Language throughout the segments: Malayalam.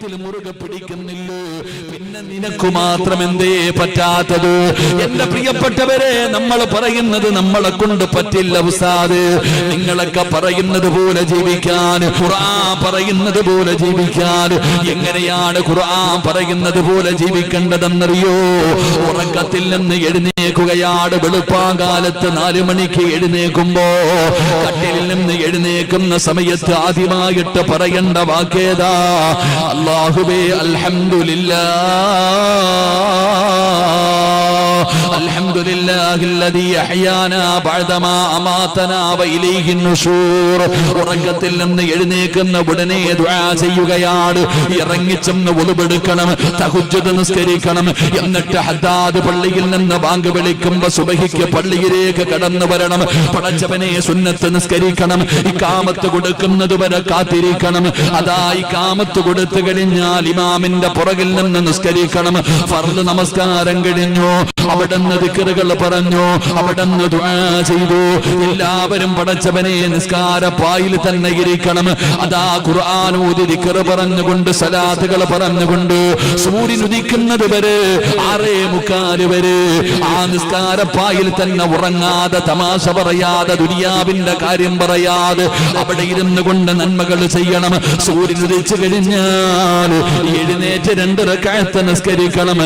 അല്ലെങ്കിൽ മുറുകെ പിടിക്കുന്നില്ലോ, പിന്നെ നിനക്ക് മാത്രം എന്തേ പറ്റാത്തത്? എന്റെ പ്രിയപ്പെട്ടവരെ, നമ്മൾ പറയുന്നത് നമ്മളെ കൊണ്ട് പറ്റില്ല ഉസ്താദ്. നിങ്ങളൊക്കെ പറയുന്നത് പോലെ ജീവിക്കാൻ, ഖുർആൻ പറയുന്നത് പോലെ ജീവിക്കാൻ, എങ്ങനെയാണ് ഖുർആൻ പറയുന്നത് പോലെ ജീവിക്കേണ്ടതെന്നറിയോ? ഉറക്കത്തിൽ നിന്ന് എഴുന്നേക്കുകയാണ്. വെളുപ്പാങ്കാലത്ത് 4 മണിക്ക് എഴുന്നേക്കുമ്പോ കട്ടിലിൽ നിന്ന് എഴുന്നേക്കുന്ന സമയത്ത് ആദ്യമായിട്ട് പറയേണ്ട വാക്കേതാ? അല്ലാഹുവേ അൽഹംദുലില്ലാഹില്ലദീ അഹ്യാനാ ബഅദമാ അമാതനാ വഇലൈഹി നുശൂർ. ഉറക്കത്തിൽ നിന്ന് എഴുന്നേക്കുന്ന ഉടനെ ദുആ ചെയ്യുകയാണ്. ഇറങ്ങിച്ചെന്ന് വുളുവെടുക്കണം, തഹജ്ജുദ് നിസ്കരിക്കണം. എന്നിട്ട് ഹദ്ദാദ് പള്ളിയിൽ നിന്ന് ബാങ്ക് വിളിക്കുമ്പോൾ സുബഹിക്ക് പള്ളിയിലേക്ക് കടന്നു വരണം. പടച്ചവനെ, സുന്നത്ത് നിസ്കരിക്കണം. ഇഖാമത്ത് കൊടുക്കുന്നത് വരെ കാത്തിരിക്കണം. അതാ ഇഖാമത്ത് കൊടുത്തു കഴിഞ്ഞാൽ ഇമാമിന്റെ പുറകിൽ നിന്ന് നിസ്കരിക്കണം. ഫർദ് നമസ്കാരം കഴിഞ്ഞു, അവിടുന്ന് ദിക്റുകൾ പറഞ്ഞു, അവിടുന്ന് ദുആ ചെയ്തു. എല്ലാവരും പടച്ചവനെ നിസ്കാരപ്പായിൽ തന്നെ ഇരിക്കണം. അതാ ഖുർആൻ ഓതി ദിക്റ് പറഞ്ഞുകൊണ്ട്, സലാത്തുകൾ പറഞ്ഞുകൊണ്ട് സൂര്യൻ ഉദിക്കുന്നത് വരെ 6:45 വരെ ആ നിസ്കാരപ്പായിൽ തന്നെ ഉറങ്ങാതെ, തമാശ പറയാതെ, ദുനിയാവിന്റെ കാര്യം പറയാതെ അവിടെ ഇരുന്നു കൊണ്ട് നന്മകൾ ചെയ്യണം. സൂര്യൻ ഉദിച്ചു കഴിഞ്ഞാൽ എഴുന്നേറ്റ് 2 റക്അത്ത് നിസ്കരിക്കണം.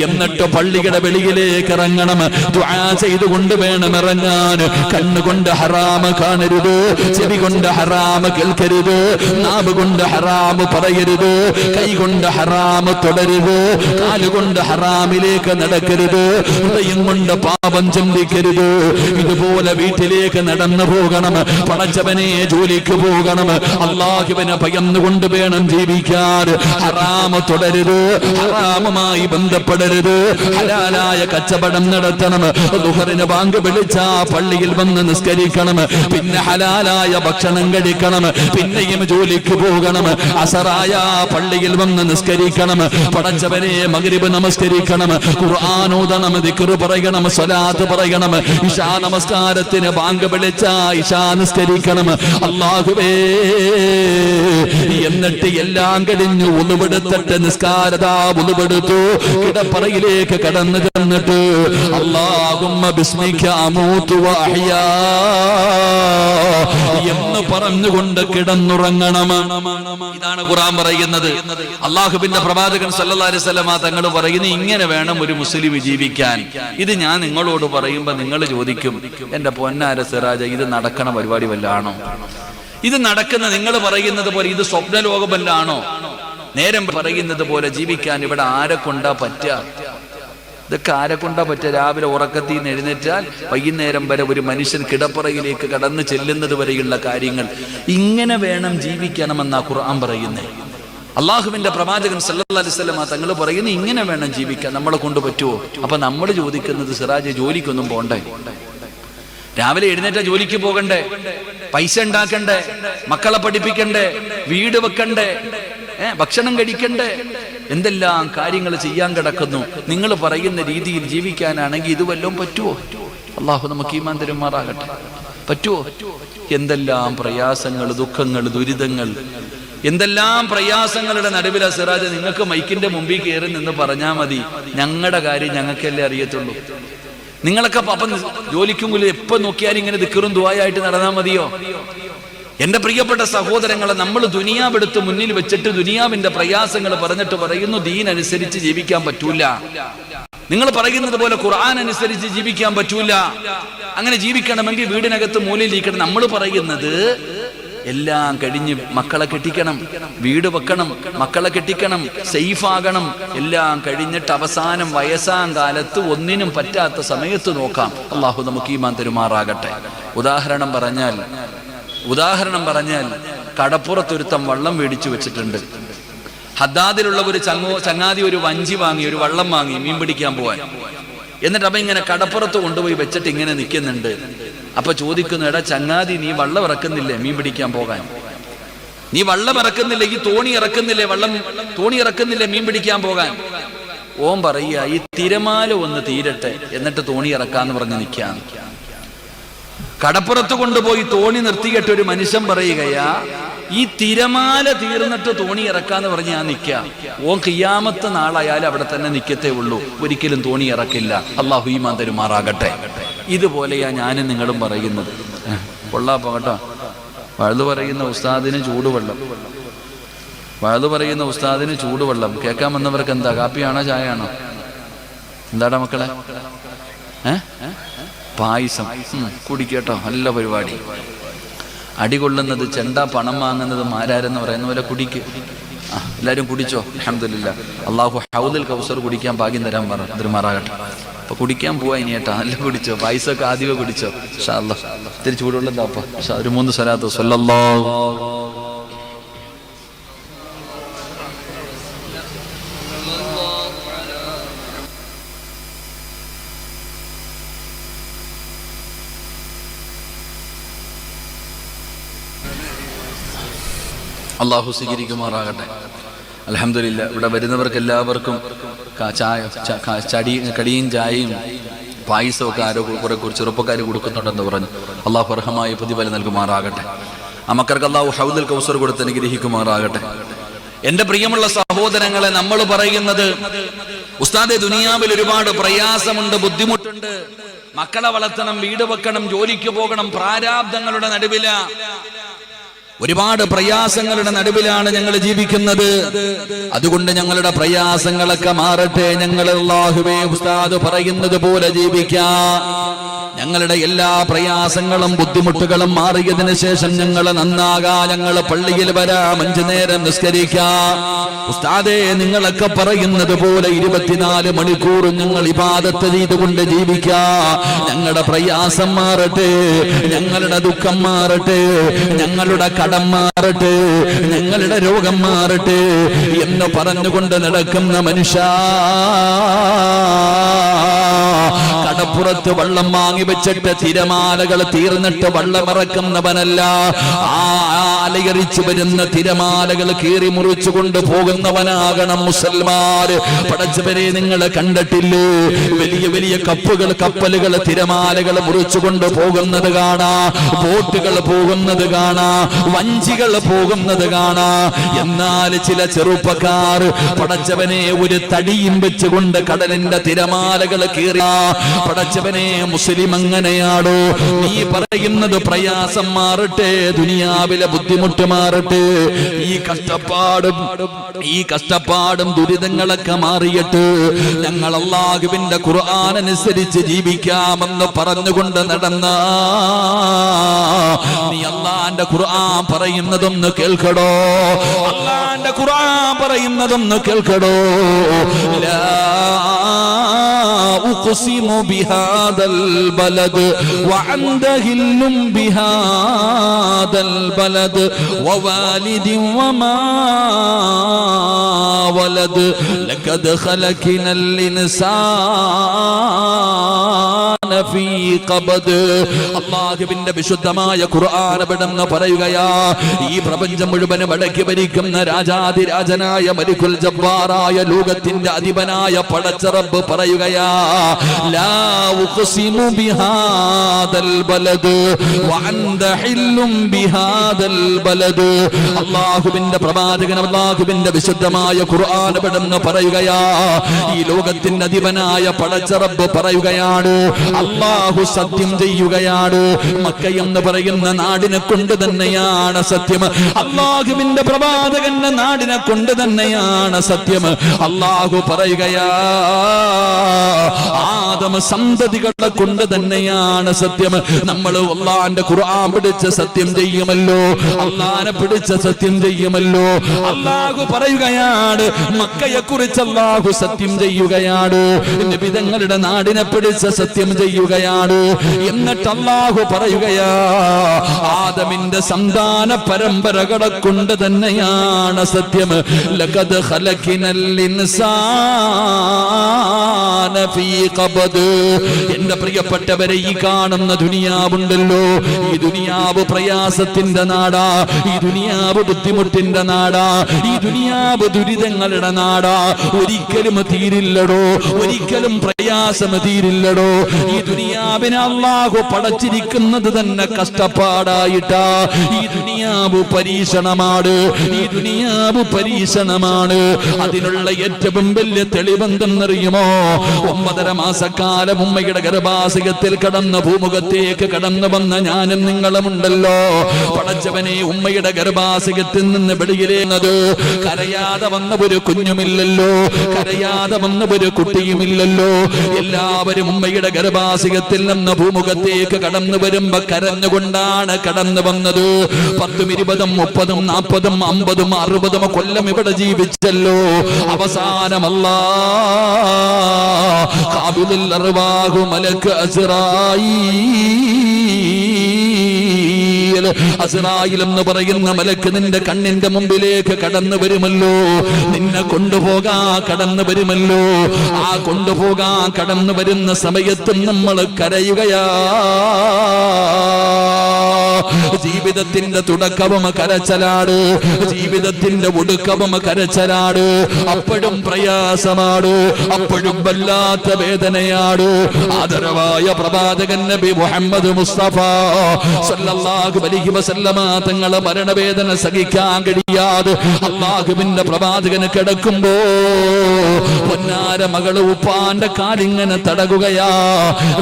എന്നിട്ട് പള്ളിയുടെ വെളിയിലേക്ക് ഇറങ്ങണം. ദുആ ചെയ്തുകൊണ്ട് വേണം ഇറങ്ങാൻ. കണ്ണുകൊണ്ട് ഹറാമ് കാണരുത്, ചെവി കൊണ്ട് ഹറാമ് കേൾക്കരുത്, നാവ് കൊണ്ട് ഹറാമ് പറയരുത്, കൈ കൊണ്ട് ഹറാമ് തുടരുത്, കാലുകൊണ്ട് ഹറാമിലേക്ക് നടക്കരുത്, ഹൃദയം കൊണ്ട് പാപം ചിന്തിക്കരുത്. ഇതുപോലെ വീട്ടിലേക്ക് നടന്നു പോകണം. പടച്ചവനെ, ജോലിക്ക് പോകണം. അല്ലാഹുവിനെ ഭയന്നുകൊണ്ട് വേണം ജീവിക്കാൻ. ഹറാമ് തുടരുത്, ഹറാമുമായി ബന്ധപ്പെടരുത്, ഹലാലായ കച്ചവടം നടത്തണം. ദുഹറിന് ബാങ്ക് വിളിച്ചാ പള്ളിയിൽ വന്ന് നിസ്കരിക്കണം. പിന്നെ ഹലാലായ ഭക്ഷണം കഴിക്കണം. പിന്നെയും ജോലിക്ക് പോകണം. അസറായ പള്ളിയിൽ വന്ന് നിസ്കരിക്കണം. പടച്ചവനെ, മഗ്രിബ് നമസ്കരിക്കണം, ഖുർആൻ ഓതണം, ദിക്ർ പറയണം, സ്വലാത്ത് പറയണം. ഇശാ നമസ്കാരത്തിന് ബാങ്ക് വിളിച്ചാ ഇശാ നിസ്കരിക്കണം. അല്ലാഹുവേ, എന്നിട്ട് എല്ലാം കഴിഞ്ഞു ഉളുവെടുത്തിട്ട് നിസ്കാരതാ ഉളുവെടുത്തു കിടപ്പറയിലേക്ക് കടന്നു ചെന്നിട്ട് അല്ലാഹുമ്മ ബിസ്മിക അമൂതു വഅഹ്യാ എന്ന് പറഞ്ഞുകൊണ്ട് കിടന്നുറങ്ങണം. ഇതാണ് ഖുർആൻ പറയുന്നത്. അല്ലാഹുവിന്റെ പ്രവാചകൻ സല്ലല്ലാഹു അലൈഹി വസല്ലം തങ്ങൾ പറയുന്നു, ഇങ്ങനെ വേണം ഒരു മുസ്ലിം ജീവിക്കാൻ. ഇത് ഞാൻ നിങ്ങളോട് പറയുമ്പോൾ നിങ്ങൾ ചോദിക്കും, എന്റെ പൊന്നാര സിറാജ, ഇത് നടക്കണ പരിപാടി വല്ലാണോ? ഇത് നടക്കുന്ന നിങ്ങൾ പറയുന്നത് പോലെ ഇത് സ്വപ്നലോകമല്ലാണോ? നേരം പറയുന്നത് പോലെ ജീവിക്കാൻ ഇവിടെ ആരെ കൊണ്ടാ പറ്റുക? ഇതൊക്കെ ആരെ കൊണ്ടാ പറ്റുക? രാവിലെ ഉറക്കത്തിൽ നിന്ന് എഴുന്നേറ്റാൽ വൈകുന്നേരം വരെ ഒരു മനുഷ്യൻ കിടപ്പറയിലേക്ക് കടന്നു ചെല്ലുന്നത് വരെയുള്ള കാര്യങ്ങൾ ഇങ്ങനെ വേണം ജീവിക്കണമെന്നാ ഖുർആൻ പറയുന്നത്. അള്ളാഹുവിന്റെ പ്രവാചകൻ സല്ലല്ലാഹു അലൈഹി വസല്ലം തങ്ങൾ പറയുന്നു, ഇങ്ങനെ വേണം ജീവിക്കാൻ. നമ്മളെ കൊണ്ട് പറ്റുമോ? അപ്പൊ നമ്മൾ ചോദിക്കുന്നത്, സിറാജ്, ജോലിക്കൊന്നും പോണ്ടേ? രാവിലെ എഴുന്നേറ്റ ജോലിക്ക് പോകണ്ടേ? പൈസ ഉണ്ടാക്കണ്ടേ? മക്കളെ പഠിപ്പിക്കണ്ടേ? വീട് വെക്കണ്ടേ? ഭക്ഷണം കഴിക്കണ്ടേ? എന്തെല്ലാം കാര്യങ്ങൾ ചെയ്യാൻ കിടക്കുന്നു. നിങ്ങൾ പറയുന്ന രീതിയിൽ ജീവിക്കാനാണെങ്കിൽ ഇത് വല്ലതും പറ്റുമോ? അള്ളാഹു നമുക്ക് ഈമാൻ തരുമാറാകട്ടെ. പറ്റുമോ? എന്തെല്ലാം പ്രയാസങ്ങൾ, ദുഃഖങ്ങൾ, ദുരിതങ്ങൾ, എന്തെല്ലാം പ്രയാസങ്ങളുടെ നടുവിലാ സിറാജ്. നിങ്ങൾക്ക് മൈക്കിന്റെ മുമ്പിൽ കയറി നിന്ന് പറഞ്ഞാൽ മതി, ഞങ്ങളുടെ കാര്യം ഞങ്ങൾക്കല്ലേ അറിയത്തുള്ളൂ. നിങ്ങളൊക്കെ അപ്പം ജോലിക്കും കൂടി എപ്പോ നോക്കിയാലും ഇങ്ങനെ ദിക്റും ദുആയായിട്ട് നടന്നാൽ മതിയോ? എന്റെ പ്രിയപ്പെട്ട സഹോദരങ്ങളെ, നമ്മൾ ദുനിയാവെടുത്ത് മുന്നിൽ വെച്ചിട്ട് ദുനിയാവിന്റെ പ്രയാസങ്ങൾ പറഞ്ഞിട്ട് പറയുന്നു ദീൻ അനുസരിച്ച് ജീവിക്കാൻ പറ്റൂല. നിങ്ങൾ പറയുന്നത് പോലെ ഖുർആൻ അനുസരിച്ച് ജീവിക്കാൻ പറ്റൂല. അങ്ങനെ ജീവിക്കണമെങ്കിൽ വീടിനകത്ത് മൂലയിലിരിക്കണം. നമ്മൾ പറയുന്നത് എല്ലാം കഴിഞ്ഞ് മക്കളെ കെട്ടിക്കണം, വീട് വെക്കണം, മക്കളെ കെട്ടിക്കണം, സേഫ് ആകണം. എല്ലാം കഴിഞ്ഞിട്ട് അവസാനം വയസ്സാം കാലത്ത് ഒന്നിനും പറ്റാത്ത സമയത്ത് നോക്കാം. അള്ളാഹു നമുക്ക് ഈമാൻ തരുമാറാകട്ടെ. ഉദാഹരണം പറഞ്ഞാൽ കടപ്പുറത്തൊരുത്തം വള്ളം മേടിച്ചു വെച്ചിട്ടുണ്ട്. ഹദ്ദാദിലുള്ള ഒരു ചങ്ങാതി ഒരു വഞ്ചി വാങ്ങി, ഒരു വള്ളം വാങ്ങി മീൻ പിടിക്കാൻ പോവാൻ. എന്നിട്ട് അവൻ ഇങ്ങനെ കടപ്പുറത്ത് കൊണ്ടുപോയി വെച്ചിട്ട് ഇങ്ങനെ നിൽക്കുന്നുണ്ട്. അപ്പൊ ചോദിക്കുന്നു, എടാ ചങ്ങാതി, നീ വള്ളം ഇറക്കുന്നില്ലേ മീൻ പിടിക്കാൻ പോകാൻ? നീ വള്ളം ഇറക്കുന്നില്ലേ, ഈ തോണി ഇറക്കുന്നില്ലേ മീൻ പിടിക്കാൻ പോകാൻ? ഓൻ പറയുക, ഈ തിരമാല ഒന്ന് തീരട്ടെ എന്നിട്ട് തോണി ഇറക്കാന്ന് പറഞ്ഞ് നിൽക്കാം. കടപ്പുറത്ത് കൊണ്ടുപോയി തോണി നിർത്തിയിട്ട് ഒരു മനുഷ്യൻ പറയുകയാ, ഈ തിരമാല തീർന്നിട്ട് തോണി ഇറക്കാന്ന് പറഞ്ഞ് ഞാൻ നിൽക്കുക. ഓൻ ഖിയാമത്ത് നാളായാലും അവിടെ തന്നെ നിൽക്കത്തേ ഉള്ളൂ, ഒരിക്കലും തോണി ഇറക്കില്ല. അള്ളാഹു ഈമാൻ തരുമാറാകട്ടെ. ഇതുപോലെയാ ഞാനും നിങ്ങളും പറയുന്നത്. കൊള്ളാപ്പോ കേട്ടോ. വഴുതു പറയുന്ന ഉസ്താദിന് ചൂടുവെള്ളം, വഴുതു പറയുന്ന ഉസ്താദിന് ചൂടുവെള്ളം. കേൾക്കാൻ വന്നവർക്ക് എന്താ, കാപ്പിയാണോ ചായയാണോ? എന്താടാ മക്കളെ? പായസം കുടിക്കട്ടോ, നല്ല പരിപാടി. അടികൊള്ളുന്നത് ചെണ്ട, പണം വാങ്ങുന്നത് മാരാരെന്ന് പറയുന്ന പോലെ കുടിക്ക്. എല്ലാവരും കുടിച്ചോ? അൽഹംദുലില്ലാ. അള്ളാഹു ഹൗദുൽ കൗസർ കുടിക്കാൻ ഭാഗ്യം തരുമാറാകട്ടെ. അപ്പൊ കുടിക്കാൻ പോവാ ഇനി ഏട്ടാ. നല്ല കുടിച്ചോ, പായസമൊക്കെ ആദ്യമേ കുടിച്ചോ. ഇൻഷാ അല്ലാഹ് ഇത്തിരി ചൂടുള്ളതാ. അപ്പൊ ഒരു 3 സ്വലാത്ത് സ്വല്ലല്ലാഹു അള്ളാഹു സ്വീകരിക്കുമാറാകട്ടെ. അൽഹംദുലില്ലാ. ഇവിടെ വരുന്നവർക്ക് എല്ലാവർക്കും കടിയും ചായയും പായസവും ഒക്കെ ആരോ കുറെ ചെറുപ്പക്കാർ കൊടുക്കുന്നുണ്ടെന്ന് പറഞ്ഞു. അള്ളാഹു അർഹമായ പ്രതിഫലം നൽകുമാറാകട്ടെ. ആ മക്കൾക്ക് അള്ളാഹു ഹൗദുൽ കൗസർ കൊടുത്ത് അനുഗ്രഹിക്കുമാറാകട്ടെ. എന്റെ പ്രിയമുള്ള സഹോദരങ്ങളെ, നമ്മൾ പറയുന്നത് ഉസ്താദെ ദുനിയാവിൽ ഒരുപാട് പ്രയാസമുണ്ട്, ബുദ്ധിമുട്ടുണ്ട്. മക്കളെ വളർത്തണം, വീട് വെക്കണം, ജോലിക്ക് പോകണം, പ്രാരാബ്ദങ്ങളുടെ നടുവില, ഒരുപാട് പ്രയാസങ്ങളുടെ നടുവിലാണ് ഞങ്ങൾ ജീവിക്കുന്നത്. അതുകൊണ്ട് ഞങ്ങളുടെ പ്രയാസങ്ങളൊക്കെ മാറട്ടെ. ഞങ്ങൾ അല്ലാഹുവേ ഉസ്താദ് പറയുന്നത് പോലെ ജീവിക്കാം. ഞങ്ങളുടെ എല്ലാ പ്രയാസങ്ങളും ബുദ്ധിമുട്ടുകളും മാറിയതിനു ശേഷം ഞങ്ങൾ നന്നാകാം. ഞങ്ങൾ പള്ളിയിൽ വരാം, 5 നേരം നിസ്കരിക്കാം. ഉസ്താദേ നിങ്ങളൊക്കെ പറയുന്നത് പോലെ 24 മണിക്കൂറും ഞങ്ങൾ ഇബാദത്ത് ചെയ്തുകൊണ്ട് ജീവിക്കാം. ഞങ്ങളുടെ പ്രയാസം മാറട്ടെ, ഞങ്ങളുടെ ദുഃഖം മാറട്ടെ, ഞങ്ങളുടെ കടം മാറട്ടെ, ഞങ്ങളുടെ രോഗം മാറട്ടെ എന്ന് പറഞ്ഞുകൊണ്ട് നടക്കുന്ന മനുഷ്യ, കടപ്പുറത്ത് വെള്ളം വാങ്ങി വെച്ചിട്ട് തിരമാലകൾ തീർന്നിട്ട് വെള്ളമിറക്കുന്നവനല്ല. ആ അലയറിച്ചു വരുന്ന തിരമാലകൾ കീറി മുറിച്ചു കൊണ്ട് പോകുന്നവനാകണം മുസൽമാൻ. പടച്ചവരെ നിങ്ങൾ കണ്ടിട്ടില്ലേ, വലിയ വലിയ കപ്പലുകൾ തിരമാലകൾ മുറിച്ചു കൊണ്ട് പോകുന്നത് കാണാ, ബോട്ടുകൾ പോകുന്നത് കാണാ, വഞ്ചികൾ പോകുന്നത് കാണാ. എന്നാൽ ചില ചെറുപ്പക്കാർ പടച്ചവനെ ഒരു തടിയും വെച്ചുകൊണ്ട് കടലിന്റെ തിരമാലകൾ കീറിയ പടച്ചവനെ മുസ്ലിം അങ്ങനെയാണോ? നീ പറയുന്നത് പ്രയാസം മാറട്ടെ, ദുനിയാവിലെ ബുദ്ധിമുട്ട് മാറട്ടെ, ഈ കഷ്ടപ്പാടും ദുരിതങ്ങളൊക്കെ മാറിയിട്ട് ഞങ്ങൾ അല്ലാഹുവിന്റെ ഖുർആൻ അനുസരിച്ച് ജീവിക്കാമെന്ന് പറഞ്ഞുകൊണ്ട് നടന്ന നീ അല്ലാഹുവിന്റെ ഖുർആൻ പറയുന്നതൊന്ന് കേൾക്കടോ, അല്ലാഹുവിന്റെ ഖുർആൻ പറയുന്നതൊന്ന് കേൾക്കടോ. ലാ أقسم بهذا البلد وأنت حل بهذا البلد ووالد وما ولد لقد خلقنا الإنسان في قبض. അല്ലാഹുവിന്റെ വിശുദ്ധമായ ഖുർആൻ അവിടുന്ന് പറയുകയാ, ഈ പ്രപഞ്ചം മുഴുവനും അടക്കി ഭരിക്കുന്ന രാജാതിരാജനായ മലിക്കുൽ ജബ്ബാറായ ലോകത്തിന്റെ അധിപനായ പടച്ച റബ്ബ് പറയുകയാ, ലാ ഉഖ്സിമു ബിഹാദൽ ബലദ് വഅൻത ഹില്ലും ബിഹാദൽ ബലദ്. അല്ലാഹുവിന്റെ പ്രവാചകൻ അല്ലാഹുവിന്റെ വിശുദ്ധമായ ഖുർആൻ അവിടുന്ന് പറയുകയാ, ഈ ലോകത്തിന്റെ അധിപനായ പടച്ച റബ്ബ് പറയുകയാണ്, അല്ലാഹു സത്യം ചെയ്യുകയാണ്, മക്ക എന്ന് പറയുന്ന നാടിനെ കൊണ്ട് തന്നെയാണ് സത്യം. അല്ലാഹുവിന്റെ പ്രവാചകന്റെ നാടിനെ കൊണ്ട് തന്നെയാണ് സത്യം. അല്ലാഹു പറയുകയാ, ആദം സന്തതികളെ കൊണ്ട് തന്നെയാണ് സത്യം. നമ്മൾ അല്ലാഹുവിന്റെ ഖുർആൻ പിടിച്ച് സത്യം ചെയ്യുമല്ലോ, അല്ലാഹുവിനെ പിടിച്ച് സത്യം ചെയ്യുമല്ലോ. അല്ലാഹു പറയുകയാണ്, മക്കയെ കുറിച്ച് അല്ലാഹു സത്യം ചെയ്യുകയാണ്, നബിതങ്ങളുടെ നാടിനെ പിടിച്ച് സത്യം ചെയ്യുകയാണ്. എന്നിട്ട് അല്ലാഹു പറയുകയാ, ആദമിന്റെ സന്താന പരമ്പരകളെ കൊണ്ട് തന്നെയാണ് സത്യം. ലഖദ് ഖലഖനൽ ഇൻസാന ഫീ ഖബദ്. എന്റെ പ്രിയപ്പെട്ടവരെ, ഈ കാണുന്ന ദുനിയാവുണ്ടല്ലോ, ഈ ദുനിയാവ് പ്രയാസത്തിന്റെ നാടാ, ഈ ദുനിയാവ് ബുദ്ധിമുട്ടിന്റെ നാടാ, ഈ ദുനിയാവ് ദുരിതങ്ങളുടെ ഞങ്ങളുടെ നാടാ. ഒരിക്കലും തീരില്ലടോ, ഒരിക്കലും പ്രയാസം തീരില്ലടോ. ഈ ദുനിയാവിനെ അല്ലാഹു പടച്ചിരിക്കുന്നത് തന്നെ കഷ്ടപ്പാടായിട്ടാ. ഈ ദുനിയാവ് പരീക്ഷണമാണ്, ഈ ദുനിയാവ് പരീക്ഷണമാണ്. അതിനുള്ള ഏറ്റവും വലിയ തെളിവെന്തെന്നറിയുമോ? 9.5 മാസക്കാലം ഉമ്മയുടെ ഗർഭാശയത്തിൽ കടന്ന ഭൂമുഖത്തേക്ക് കടന്നു വന്ന ഞാനും നിങ്ങളുമുണ്ടല്ലോ. പടച്ചവനെ, ഉമ്മയുടെ ഗർഭാശയത്തിൽ നിന്ന് വെളിയിലേന്നത് കരയാതെ വന്ന ഒരു കുഞ്ഞുമില്ലല്ലോ, കരയാതെ വന്ന ഒരു കുട്ടിയുമില്ലല്ലോ. എല്ലാവരും ഉമ്മയുടെ ഗർഭാശയത്തിൽ നിന്ന് ഭൂമുഖത്തേക്ക് കടന്നു വരുമ്പോ കരഞ്ഞുകൊണ്ടാണ് കടന്നു വന്നത്. 10, 20, 30, 40, 50, 60 കൊല്ലം ഇവിടെ ജീവിച്ചല്ലോ. അവസാനമല്ലാ ഖാബിദുൽ അർവാഹു മലക്ക് അസ്റായീൽ എന്ന് പറയുന്ന മലക്ക് നിന്റെ കണ്ണിന്റെ മുമ്പിലേക്ക് കടന്നു വരുമല്ലോ, നിന്നെ കൊണ്ടുപോകാൻ കടന്നു വരുമല്ലോ. ആ കൊണ്ടുപോകാൻ കടന്നു വരുന്ന സമയത്തും നമ്മൾ കരയുകയാ. ജീവിതത്തിന്റെ തുടക്കവും കരച്ചലാട്, ജീവിതത്തിന്റെ ഒടുക്കവും കരച്ചലാട്. അപ്പോഴും പ്രയാസമാണ്, അപ്പോഴും വല്ലാത്ത വേദനയാണ്. ആദരവായ പ്രവാചകൻ നബി മുഹമ്മദ് മുസ്തഫ സല്ലല്ലാഹു അലൈഹി വസല്ലമ തങ്ങളെ മരണവേദന സഹിക്കാൻ കഴിയാതെ അല്ലാഹുവിന്റെ പ്രവാചകന് കിടക്കുമ്പോ പൊന്നാര മകള് ഉപ്പാന്റെ കാലിങ്ങനെ തടകുകയാ.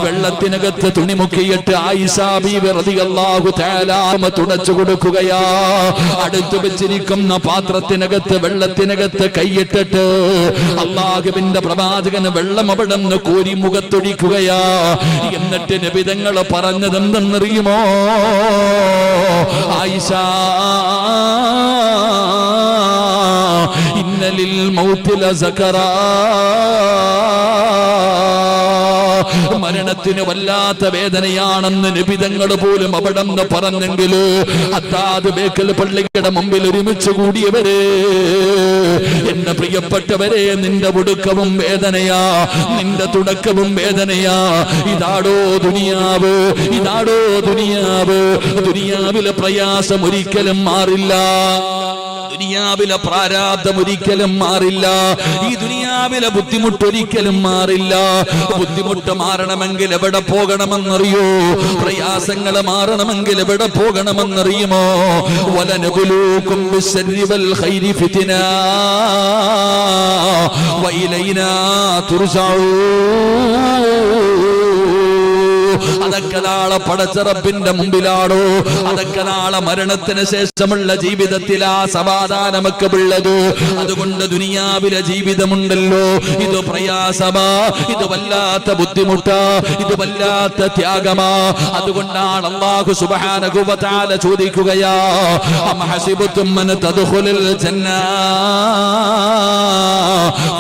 വെള്ളത്തിനകത്ത് തുണി മുക്കിയിട്ട് ആയിഷാ ബീവി റളിയല്ലാഹു തആല തുടച്ചു കൊടുക്കുകയാ. അടുത്തു വെച്ചിരിക്കുന്ന പാത്രത്തിനകത്ത് വെള്ളത്തിനകത്ത് കൈയിട്ടിട്ട് അല്ലാഹുവിന്റെ പ്രവാചകന് വെള്ളം അവിടെ നിന്ന് കോരി മുഖത്തൊഴിക്കുകയാ. എന്നിട്ട് നബി തങ്ങൾ പറഞ്ഞതെന്തെന്നറിയുമോ? ആയിഷ, ഇന്നലിൽ മൗതി ലസകറാ, മരണത്തിന് വല്ലാത്ത വേദനയാണെന്ന് നിബിതങ്ങൾ പോലും അവിടെ നിന്ന് പറഞ്ഞെങ്കിൽ അത്താത് ബേക്കൽ പള്ളിയുടെ മുമ്പിൽ ഒരുമിച്ച് കൂടിയവരെ, എന്റെ പ്രിയപ്പെട്ടവരെ, നിന്റെ ഒടുക്കവും വേദനയാ, നിന്റെ തുടക്കവും വേദനയാ. ഇതാടോ ദുനിയാവ്, ഇതാടോ ദുനിയാവ്. ദുനിയാവിലെ പ്രയാസം ഒരിക്കലും മാറില്ല, ദുനിയാവിലെ പ്രാരാബ്ദം ഒരിക്കലും മാറില്ല, ഈ ദുനിയാവിലെ ബുദ്ധിമുട്ടൊരിക്കലും മാറില്ല. ബുദ്ധിമുട്ട് മാറണമെങ്കിൽ എവിടെ പോകണമെന്നറിയോ? പ്രയാസങ്ങൾ മാറണമെങ്കിൽ എവിടെ പോകണമെന്നറിയുമോ? വലനബുലൂകും ബിശ്ശർരി വൽ ഖൈരി ഫിത്ന വഇലൈനാ തുർജഊൻ. അതൊക്കെ നാളെ പടച്ച റബ്ബിന്റെ മുമ്പിലാണോ? അതൊക്കെ നാളെ മരണത്തിന് ശേഷമുള്ള ജീവിതത്തിലാ സമാധാനമൊക്കെ ഉള്ളത്. അതുകൊണ്ട് ദുനിയാവിലെ ജീവിതമുണ്ടല്ലോ, ഇത് പ്രയാസമാ, ഇത് വല്ലാത്ത ബുദ്ധിമുട്ടാ, ഇത് വല്ലാത്ത ത്യാഗമാ. അതുകൊണ്ടാണ് അല്ലാഹു സുബ്ഹാനഹു വ തആല ചോദിക്കുകയാ, അം ഹസിബതും അൻ തദ്ഖുലുൽ ജന്ന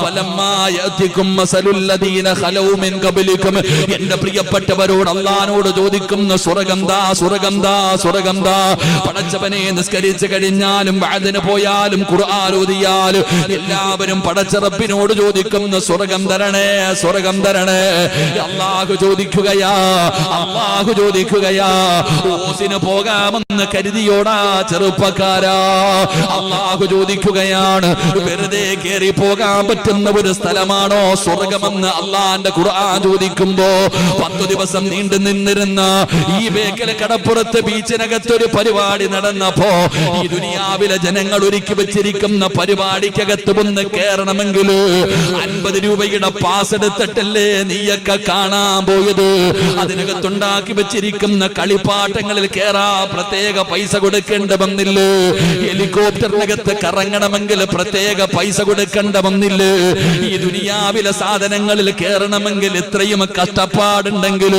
ഫലമ്മാ യഅതികും മസലുൽ ലദീന ഖലൗ മിൻ ഖബ്ലികും. എന്റെ പ്രിയപ്പെട്ടവരോട് അല്ലാഹുവോട് ചോദിക്കുന്ന സ്വർഗ്ഗംദാ, സ്വർഗ്ഗംദാ, സ്വർഗ്ഗംദാ. പടച്ചവനെ, നിസ്കരിച്ചു കഴിഞ്ഞാലും വഅദിന് പോയാലും ഖുർആൻ ഓതിയാലും എല്ലാവരും പടച്ച റബ്ബിനോട് ചോദിക്കുന്ന സ്വർഗ്ഗം തരണേ, സ്വർഗ്ഗം തരണേ. അല്ലാഹു ചോദിക്കുകയാ, അല്ലാഹു ചോദിക്കുകയാ, ഓസിന് പോകാമെന്ന് കരുതിയോടാ ചെറുപ്പക്കാരാ. അല്ലാഹു ചോദിക്കുകയാണ്, വെറുതെ കേറി പോകാൻ പറ്റുന്ന ഒരു സ്ഥലമാണോ സ്വർഗ്ഗമെന്ന് അല്ലാഹുവിന്റെ ഖുർആൻ ചോദിക്കുമ്പോ 10 ദിവസം നീണ്ടു നിന്നിരുന്ന ഈ ബേക്കൽ കടപ്പുറത്ത് ബീച്ചിനകത്തൊരു പരിപാടി നടന്നപ്പോ ഈ ദുനിയാവിലെ ജനങ്ങൾ ഒരുക്കി വെച്ചിരിക്കുന്ന പരിപാടിക്കകത്ത് ഒന്ന് കയറണമെങ്കിൽ 50 രൂപയുടെ പാസ് എടുത്തിട്ടല്ലേ നീയൊക്കെ കാണാൻ പോയത്. അതിനകത്തുണ്ടാക്കി വെച്ചിരിക്കുന്ന കളിപ്പാട്ടങ്ങളിൽ കേറാ പ്രത്യേക പൈസ കൊടുക്കേണ്ട വന്നില്ലേ? ഹെലികോപ്റ്ററിനകത്ത് കറങ്ങണമെങ്കിൽ പ്രത്യേക പൈസ കൊടുക്കേണ്ട വന്നില്ലേ? ഈ ദുനിയാവിലെ സാധനങ്ങളിൽ കയറണമെങ്കിൽ ഇത്രയും കഷ്ടപ്പാടുണ്ടെങ്കിൽ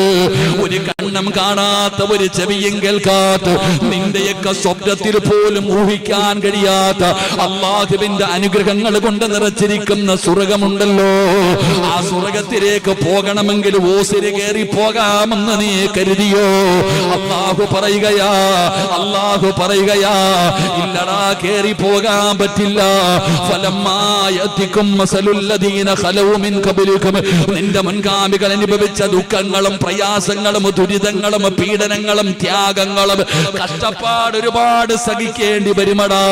ഒരു കണ്ണം കാണാത്ത, ഒരു ചെവിയും കേൾക്കാത്ത, നിന്റെയൊക്കെ സ്വപ്നത്തിൽ പോലും ഊഹിക്കാൻ കഴിയാത്ത അല്ലാഹുവിന്റെ അനുഗ്രഹങ്ങൾ കൊണ്ട് നിറച്ചിരിക്കുന്ന സ്വർഗ്ഗമുണ്ടല്ലോ. ആ സ്വർഗ്ഗത്തിലേക്ക് പോകണമെങ്കിൽ ഓസിന് കയറി പോകാമെന്ന് നീ കരുതിയോ? അല്ലാഹു പറയുകയാ, അല്ലാഹു പറയുകയാ, ഇല്ലടാ, കയറി പോകാൻ പറ്റില്ല. ഫലമ്മാ യഅതികും മസലുൽ മസലുല്ലദീന ഖലൂ മിൻ ഖബ്ലികും, നിന്റെ മുൻഗാമികൾ അനുഭവിച്ച ദുഃഖങ്ങളും പ്രയാസങ്ങളും ദുരിതങ്ങളും പീഡനങ്ങളും ത്യാഗങ്ങളും കഷ്ടപ്പാട് ഒരുപാട് സഹിക്കേണ്ടി വരുമടാ,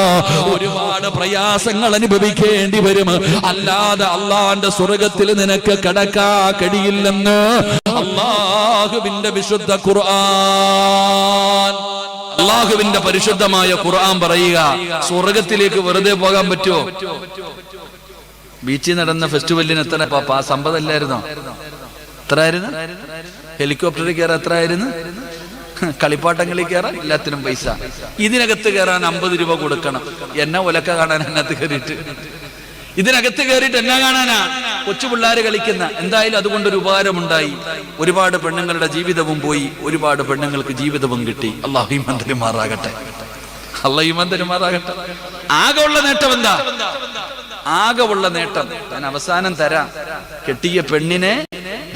ഒരുപാട് പ്രയാസങ്ങൾ അനുഭവിക്കേണ്ടി വരും. അല്ലാതെ അള്ളാന്റെ സ്വർഗത്തിൽ നിനക്ക് കടക്കാ കഴിയില്ലെന്ന് അള്ളാഹുവിന്റെ വിശുദ്ധ ഖുർആൻ, അള്ളാഹുവിന്റെ പരിശുദ്ധമായ ഖുർആൻ പറയുക. സ്വർഗത്തിലേക്ക് വെറുതെ പോകാൻ പറ്റുമോ? ബീച്ചിൽ നടന്ന ഫെസ്റ്റിവലിന് എത്ര സമ്പതല്ലായിരുന്നോ? എത്രയായിരുന്നു? ഹെലികോപ്റ്ററിൽ കയറാൻ എത്രയായിരുന്നു? കളിപ്പാട്ടങ്ങളിൽ കയറാൻ എല്ലാത്തിനും പൈസ. ഇതിനകത്ത് കയറാൻ 50 രൂപ കൊടുക്കണം. എന്നെ ഒലക്ക കാണാൻ അതിനകത്ത് കയറിയിട്ട്, ഇതിനകത്ത് കയറിയിട്ട് എന്നാ കാണാനാ? കൊച്ചു പിള്ളേര് കളിക്കുന്ന. എന്തായാലും അതുകൊണ്ടൊരു ഉപകാരമുണ്ടായി. ഒരുപാട് പെണ്ണുങ്ങളുടെ ജീവിതവും പോയി, ഒരുപാട് പെണ്ണുങ്ങൾക്ക് ജീവിതവും കിട്ടി. അല്ലാഹു ഈമാൻ തരുമാറാകട്ടെ, അല്ലാഹു ഈമാൻ തരുമാറാകട്ടെ. ആകെ ഉള്ള നേട്ടം എന്താ? ആകെ ഉള്ള നേട്ടം ഞാൻ അവസാനം തരാം. കെട്ടിയ പെണ്ണിനെ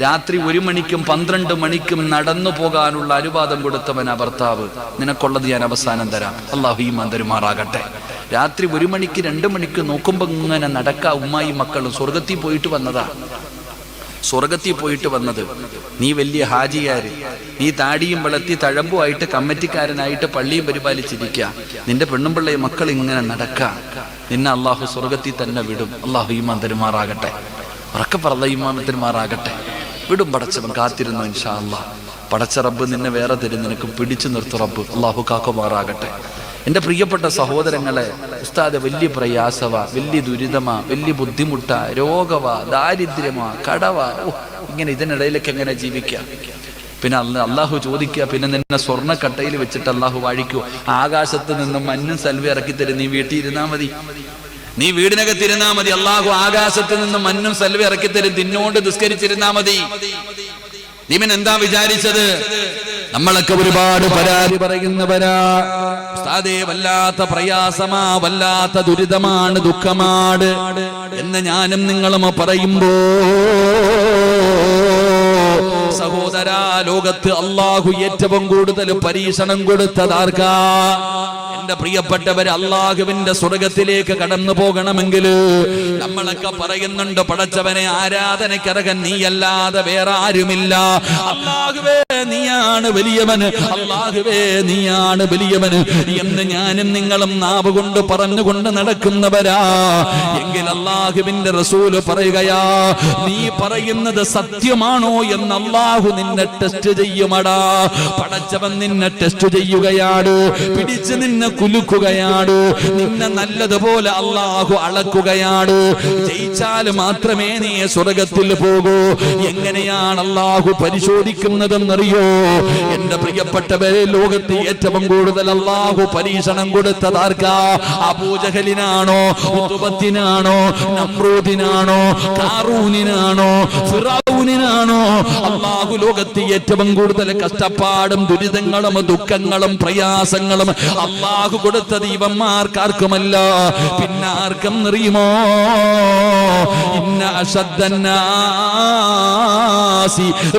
രാത്രി 1 മണിക്കും 12 മണിക്കും നടന്നു പോകാനുള്ള അനുവാദം കൊടുത്തവനാ ഭർത്താവ്. നിനക്കുള്ളത് ഞാൻ അവസാനം തരാം. അല്ലാഹു ഈമാൻ തരുമാറാകട്ടെ. രാത്രി 1 മണിക്ക് 2 മണിക്ക് നോക്കുമ്പോ ഇങ്ങനെ നടക്കാ ഉമ്മായി മക്കളും. സ്വർഗത്തിൽ പോയിട്ട് വന്നതാ, സ്വർഗത്തിൽ പോയിട്ട് വന്നത്. നീ വലിയ ഹാജിയാര്, നീ താടിയും വെളുത്തി തഴമ്പുമായിട്ട് കമ്മിറ്റിക്കാരനായിട്ട് പള്ളിയും പരിപാലിച്ചിരിക്കുക. നിന്റെ പെണ്ണും പിള്ളയും മക്കൾ ഇങ്ങനെ നടക്കാ. നിന്നെ അള്ളാഹു സ്വർഗത്തിൽ തന്നെ വിടും. അള്ളാഹു ഈമാൻ തരുമാറാകട്ടെ. ഉറക്കെ പറ, ഈമാൻ തരുമാറാകട്ടെ. വിടും പടച്ചവൻ, കാത്തിരുന്നു ഇൻഷാ അല്ലാഹ്. പടച്ച റബ്ബ് നിന്നെ വേറെ തരും, നിനക്ക് പിടിച്ചു നിർത്തും റബ്ബ്. അള്ളാഹു കാക്കുമാറാകട്ടെ. എൻ്റെ പ്രിയപ്പെട്ട സഹോദരങ്ങളെ, ഉസ്താദ് വലിയ പ്രയാസവാ, വലിയ ദുരിതമാ, വലിയ ബുദ്ധിമുട്ടാ, രോഗവാ, ദാരിദ്ര്യമാ, കടവാ, ഇങ്ങനെ ഇതിനിടയിലൊക്കെ എങ്ങനെ ജീവിക്കുക? പിന്നെ അള്ളാഹു ചോദിക്കുക, പിന്നെ നിന്നെ സ്വർണ്ണക്കട്ടയിൽ വെച്ചിട്ട് അള്ളാഹു വാഴിക്കൂ? ആകാശത്ത് നിന്നും മഞ്ഞും സൽവി ഇറക്കി തരും, നീ വീട്ടിൽ ഇരുന്നാ മതി, നീ വീടിനകത്തിരുന്നാ മതി. അള്ളാഹു ആകാശത്ത് നിന്നും മഞ്ഞും സൽവി ഇറക്കി തരും, തിന്നോണ്ട് നിസ്കരിച്ചിരുന്നാ മതി. നീ പിന്നെ എന്താ വിചാരിച്ചത്? നമ്മളൊക്കെ ഒരുപാട് പരാതി പറയുന്നവരാ. ഉസ്താദേ, വല്ലാത്ത പ്രയാസമാ, വല്ലാത്ത ദുരിതമാണ്, ദുഃഖമാണ് എന്ന് ഞാനും നിങ്ങളും പറയുമ്പോ, സഹോദരാ, ലോകത്ത് അള്ളാഹു ഏറ്റവും കൂടുതൽ പരീക്ഷണം കൊടുത്തതാർക്കാ? എന്റെ പ്രിയപ്പെട്ടവര്, അള്ളാഹുവിന്റെ സ്വർഗത്തിലേക്ക് കടന്നു പോകണമെങ്കിൽ നമ്മളൊക്കെ പറയുന്നുണ്ട്, പടച്ചവനെ ആരാധനയ്ക്കറകൻ നീയല്ലാതെ വേറെ ആരുമില്ല. അള്ളാഹുവേ നീയാണ് വലിയവന്, അള്ളാഹുവേ നീയാണ് വലിയവന് എന്ന് ഞാനും നിങ്ങളും നാവ് കൊണ്ട് പറഞ്ഞുകൊണ്ട് നടക്കുന്നവരാ. എങ്കിൽ അള്ളാഹുവിന്റെ റസൂല് പറയുകയാ, നീ പറയുന്നത് സത്യമാണോ എന്ന് അള്ളാഹു നിന്നെ ടെസ്റ്റ് ചെയ്യുമടാ. പടച്ചവൻ നിന്നെ ടെസ്റ്റ് ചെയ്യുകയാണ്, പിടിച്ച് നിന്നെ കുലുക്കുകയാണ്, നിന്നെ നല്ലതുപോലെ അള്ളാഹു അളക്കുകയാണ്. ജയിച്ചാൽ മാത്രമേ നീ സ്വർഗത്തിൽ പോകൂ. എങ്ങനെയാണ് അള്ളാഹു പരിശോധിക്കുന്നതെന്നറിയോ? എന്റെ പ്രിയപ്പെട്ടവരെ, ലോകത്ത് ഏറ്റവും കൂടുതൽ അള്ളാഹു പരീക്ഷണം കൊടുത്തതാർക്കാ? അബൂജഹലിനാണോ, ഉത്ബത്തിനാണോ, നമ്രൂദിനാണോ, കാറൂനിനാണോ, ഫിറഔനിനാണോ? അള്ളാഹു ലോകത്ത് ഏറ്റവും കൂടുതൽ കഷ്ടപ്പാടും ദുരിതങ്ങളും ദുഃഖങ്ങളും പ്രയാസങ്ങളും അള്ളാഹു കൊടുത്തത് ഇവന്മാർക്കാർക്കുമല്ല, പിന്നെ ആർക്കും അറിയുമോ? ഇന്ന അശദ്ദന്നാസി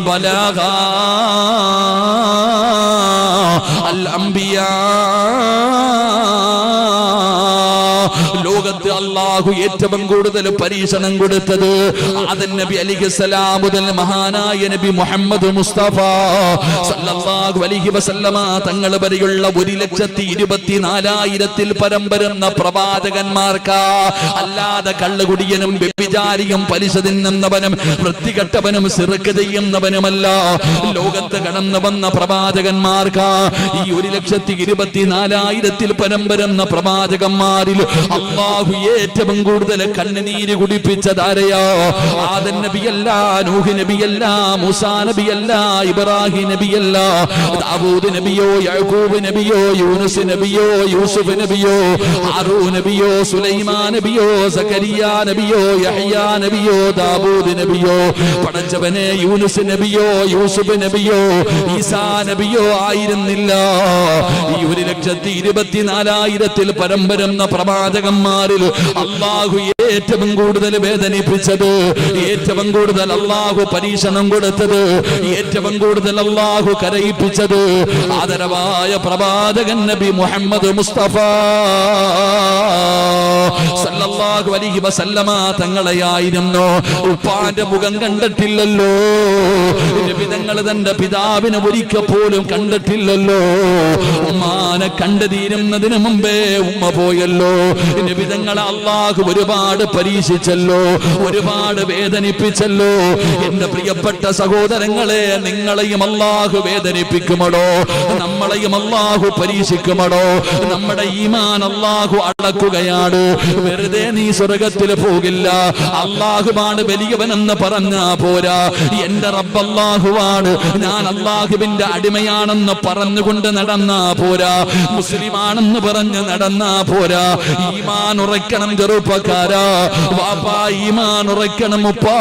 ബലഗാ അൽ അംബിയാ. ലോകത്ത് അള്ളാഹു ഏറ്റവും കൂടുതൽ പരീക്ഷണം കൊടുത്തത് ആദം നബി അലൈഹിസ്സലാം മുതൽ മഹാനായ നബി മുഹമ്മദ് മുസ്തഫ സല്ലല്ലാഹു അലൈഹി വസല്ലമ തങ്ങൾ വരെയുള്ള 1,24,000 പരം വരുന്ന പ്രവാചകന്മാർക്കാ. അല്ലാതെ കള്ളുകുടിയനും വ്യഭിചാരിയും പലിശ തിന്നുന്നവനും വൃത്തികെട്ടവനും സിറുക്ക് ചെയ്യുന്നവനുമല്ല ലോകത്ത് കടന്നു വന്ന പ്രവാചകന്മാർക്കാ. ഈ 1,24,000 പരം വരുന്ന പ്രവാചകന്മാരിൽ അല്ലാഹു ഏറ്റവും കൂടുതൽ കണ്ണുനീര് കുടിപ്പിച്ചതാരെയോ? ആദം നബിയല്ല, നൂഹ് നബിയല്ല, മൂസാ നബിയല്ല, ഇബ്രാഹിം നബിയല്ല, ദാവൂദ് നബിയോ, യാക്കൂബ് നബിയോ, യൂനുസ് നബിയോ, യൂസുഫ് നബിയോ, ഹാറൂൻ നബിയോ, സുലൈമാൻ നബിയോ, സക്കരിയ നബിയോ, യഹ്യാ നബിയോ, ദാവൂദ് നബിയോ? പടച്ചവനെ, യൂനുസ് നബിയോ, യൂസുഫ് നബിയോ, ഈസാ നബിയോ ആയിരുന്നില്ല. ഈ 1,24,000 പരം വരുന്ന പ്രവാചകന്മാർ പ്രവാചകന്മാരിൽ അള്ളാഹു ഏറ്റവും കൂടുതൽ വേദനിപ്പിച്ചത്, ഏറ്റവും കൂടുതൽ അള്ളാഹു പരീക്ഷണം കൊടുത്തത്, ഏറ്റവും കൂടുതൽ അള്ളാഹു കരയിപ്പിച്ചത് ആദരവായ പ്രവാചകൻ നബി മുഹമ്മദ് മുസ്തഫ സല്ലല്ലാഹു അലൈഹി വസല്ലമ തങ്ങളെയായിരുന്നു. ഉപ്പാന്റെ മുഖം കണ്ടിട്ടില്ലല്ലോ, നബി തങ്ങൾ തന്റെ പിതാവിനെ ഒരിക്കൽ പോലും കണ്ടിട്ടില്ലല്ലോ. ഉമ്മാനെ കണ്ടു തീരുന്നതിന് മുമ്പേ ഉമ്മ പോയല്ലോ. നബി തങ്ങളെ അള്ളാഹു ഒരുപാട് പരീക്ഷിച്ചല്ലോ, ഒരുപാട് വേദനിപ്പിച്ചല്ലോ. എന്റെ പ്രിയപ്പെട്ട സഹോദരങ്ങളെ, നിങ്ങളെയും അള്ളാഹു വേദനിപ്പിക്കുമടോ, നമ്മളെയും അള്ളാഹു പരീക്ഷിക്കുമടോ. നമ്മുടെ ഈമാൻ അള്ളാഹു അളക്കുകയാണ്. വെറുതെ നീ സ്വർഗത്തിൽ പോകില്ല. അള്ളാഹുവാണ് വലിയവനെന്ന് പറഞ്ഞാ പോരാ, എന്റെ റബ്ബ് അള്ളാഹുവാണ്, ഞാൻ അള്ളാഹുവിന്റെ അടിമയാണെന്ന് പറഞ്ഞുകൊണ്ട് നടന്നാ പോരാ, മുസ്ലിമാണെന്ന് പറഞ്ഞ് നടന്നാ പോരാ. ഈമാൻ ഉറയ്ക്കണം ചെറുപ്പക്കാരാ, വാപ്പാ ഈമാൻ ഉറയ്ക്കണം ഉപ്പാ.